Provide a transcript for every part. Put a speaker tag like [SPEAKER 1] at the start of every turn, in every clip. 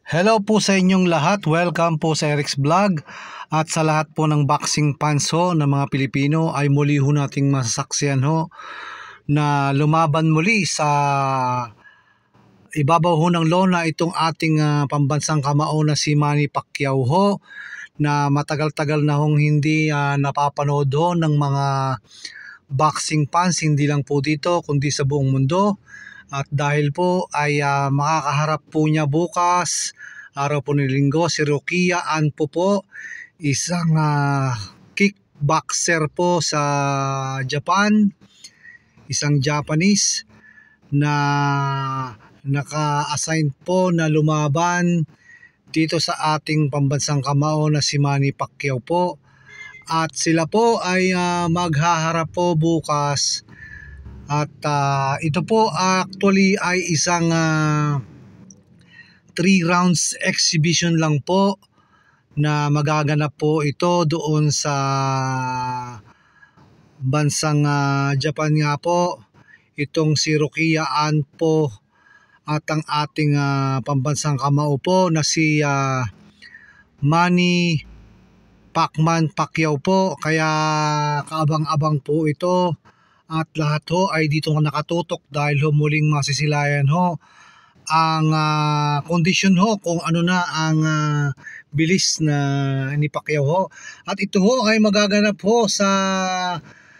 [SPEAKER 1] Hello po sa inyong lahat. Welcome po sa Eric's Vlog. At sa lahat po ng boxing fans ho ng mga Pilipino ay muli ho nating masasaksihan ho na lumaban muli sa ibabaw ho ng lona itong ating pambansang kamao na si Manny Pacquiao ho, na matagal-tagal na hong hindi napapanood ho ng mga boxing fans, hindi lang po dito kundi sa buong mundo. At dahil po ay makakaharap po niya bukas, araw po ng Linggo, si Rokia Anpo po, isang kickboxer po sa Japan, isang Japanese na naka-assign po na lumaban dito sa ating pambansang kamao na si Manny Pacquiao po. At sila po ay maghaharap po bukas. At ito po actually ay isang 3 rounds exhibition lang po na magaganap po ito doon sa bansang Japan nga po. Itong si Rokia Anpo at ang ating pambansang kamao po na si Manny Pacquiao po. Kaya kaabang-abang po ito. At lahat ho ay dito nakatutok dahil ho muling masisilayan ho ang kondisyon ho kung ano na ang bilis na ni Pacquiao ho. At ito ho ay magaganap ho sa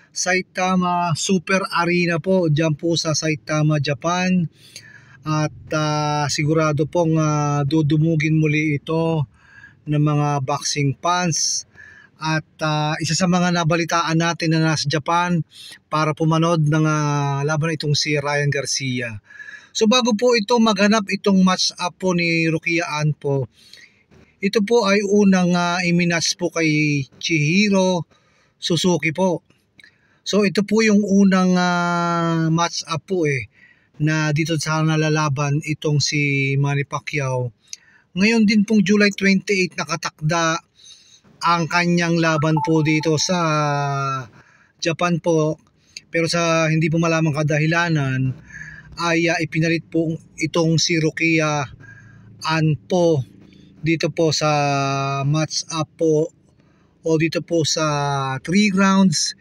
[SPEAKER 1] Saitama Super Arena po, dyan po sa Saitama, Japan. At sigurado pong dudumugin muli ito ng mga boxing fans. At isa sa mga nabalitaan natin na nasa Japan para pumanood ng laban itong si Ryan Garcia. So bago po ito maghanap itong match up po ni Rokia Anpo, ito po ay unang iminatch po kay Chihiro Suzuki po. So ito po yung unang match up po na dito sa nalalaban itong si Manny Pacquiao. Ngayon din pong July 28 nakatakda ang kanyang laban po dito sa Japan po, pero sa hindi po malamang kadahilanan ay ipinalit po itong si Rokia Anpo dito po sa match up po o dito po sa 3 rounds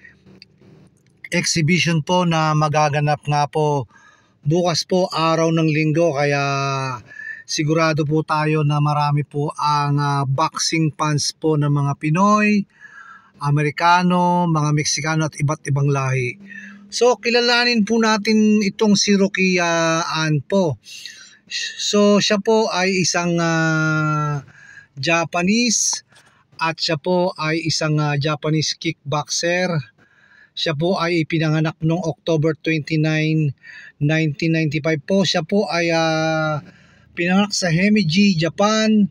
[SPEAKER 1] exhibition po na magaganap nga po bukas po araw ng Linggo. Kaya sigurado po tayo na marami po ang boxing fans po ng mga Pinoy, Amerikano, mga Meksikano at iba't ibang lahi. So kilalanin po natin itong si Rokia Anpo. So siya po ay isang Japanese at siya po ay isang Japanese kickboxer. Siya po ay ipinanganak noong October 29, 1995 po. Siya po ay pinanganak sa Himeji, Japan.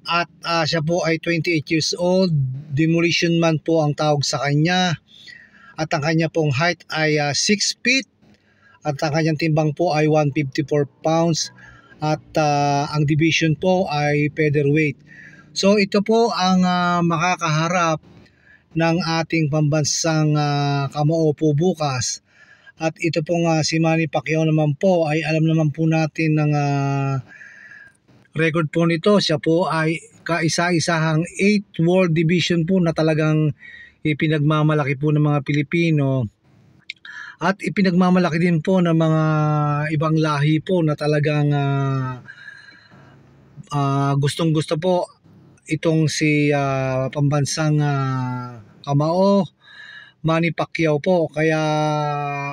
[SPEAKER 1] At siya po ay 28 years old. Demolition man po ang tawag sa kanya. At ang kanya pong height ay 6 feet. At ang kanyang timbang po ay 154 pounds. At ang division po ay featherweight. So ito po ang makakaharap ng ating pambansang kamao po bukas. At ito pong si Manny Pacquiao naman po ay alam naman po natin ng record po nito. Siya po ay kaisa-isahang 8 world division po na talagang ipinagmamalaki po ng mga Pilipino. At ipinagmamalaki din po ng mga ibang lahi po na talagang gustong-gusto po itong si pambansang kamao Manny Pacquiao po. Kaya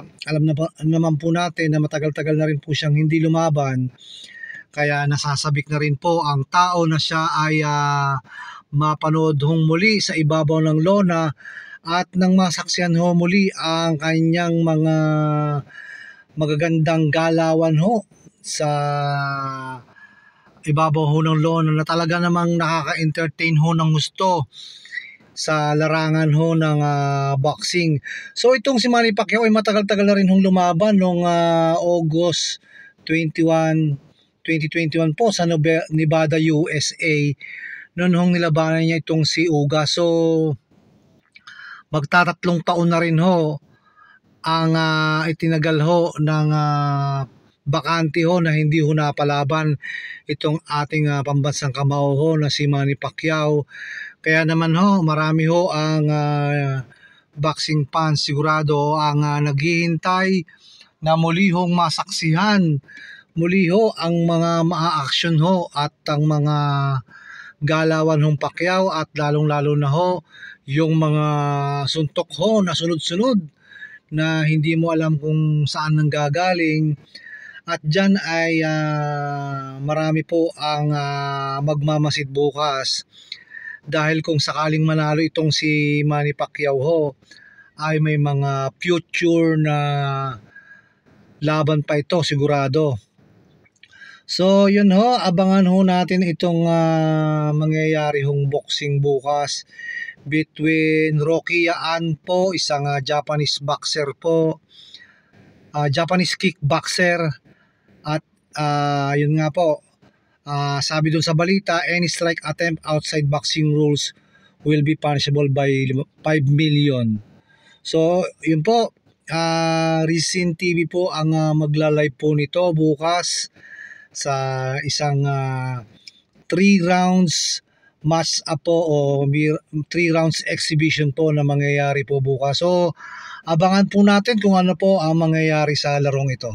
[SPEAKER 1] alam na naman po natin na matagal-tagal na rin po siyang hindi lumaban. Kaya nasasabik na rin po ang tao na siya ay mapanood hong muli sa ibabaw ng lona at nang masaksihan ho muli ang kanyang mga magagandang galawan ho sa ibabaw ho ng lona na talaga namang nakaka-entertain ho ng gusto sa larangan ho ng boxing. So itong si Manny Pacquiao ay matagal-tagal na rin hong lumaban noong August 21, 2021 po sa Nevada, USA. Noon hong nilabanan niya itong si Uga. So magtatatlong taon na rin ho ang itinagal ho ng bakante ho na hindi ho napalaban itong ating pambansang kamao ho na si Manny Pacquiao. Kaya naman ho, marami ho ang boxing fans sigurado ang naghihintay na muli hong masaksihan muli ho ang mga maa-action ho at ang mga galawan hong Pacquiao at lalong-lalo na ho yung mga suntok ho na sunod-sunod na hindi mo alam kung saan nanggagaling. At dyan ay marami po ang magmamasid bukas dahil kung sakaling manalo itong si Manny Pacquiao ho ay may mga future na laban pa ito sigurado. So yun ho, abangan ho natin itong mangyayari hong boxing bukas between Rocky Yaan po, isang Japanese boxer po, Japanese kickboxer, at yun nga po, sabi dun sa balita, any strike attempt outside boxing rules will be punishable by 5 million. So yun po, Rizin TV po ang magla-live po nito bukas sa isang 3 rounds match up po o 3 rounds exhibition po na mangyayari po bukas. So abangan po natin kung ano po ang mangyayari sa larong ito.